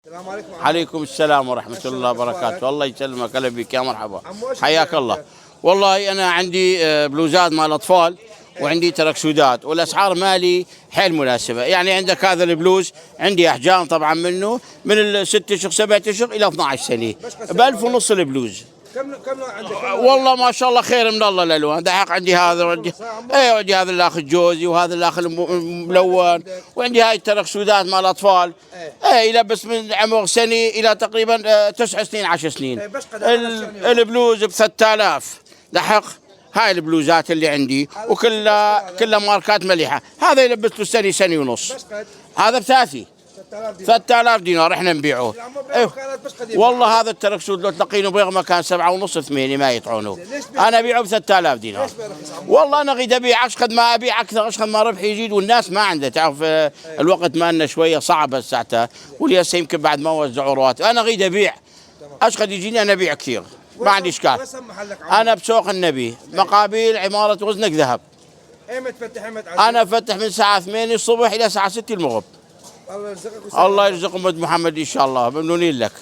السلام عليكم. عليكم السلام ورحمة الله وبركاته. الله يسلمك. هلا بك يا مرحبا. حياك الله. والله أنا عندي بلوزات مال أطفال وعندي تركسودات، والأسعار مالي حيل مناسبة. يعني عندك هذا البلوز عندي أحجام طبعا منه من الست أشهر 7 أشهر إلى 12 سنة ب1000 ونص البلوز. كم نوع عندك؟ والله ما شاء الله خير من الله الالوان. دحق عندي هذا وعندي عندي هذا الاخ الجوزي وهذا الاخ الملون، وعندي هاي التركسودات مال الاطفال. يلبس من عمر سنه الى تقريبا 9 سنين 10 سنين. البلوز ب 3000. دحق هاي البلوزات اللي عندي وكلها ماركات مليحه. هذا يلبس له سنه سنه ونص. هذا بثاثي 3000 دينار احنا نبيعه. والله هذا التركسود لو تلقينه بيغ مكان 7 ونص 8 ما يطعونه. انا ابيعه ب 3000 دينار. والله انا اريد ابيع اشقد ما ابيع اكثر، اشقد ما ربحي يزيد، والناس ما عنده. تعرف الوقت مالنا شويه صعب هسه، وليس يمكن بعد ما وزعوا رواتب. انا اريد ابيع اشقد يجيني، انا ابيع كثير ما عندي اشكال. انا بسوق النبي مقابل عماره غزنك ذهب. ايمتى تفتح؟ انا افتح من الساعه 8 الصبح الى الساعه 6 المغرب. الله يرزقك. الله يرزق أمة محمد إن شاء الله. ممنونين لك.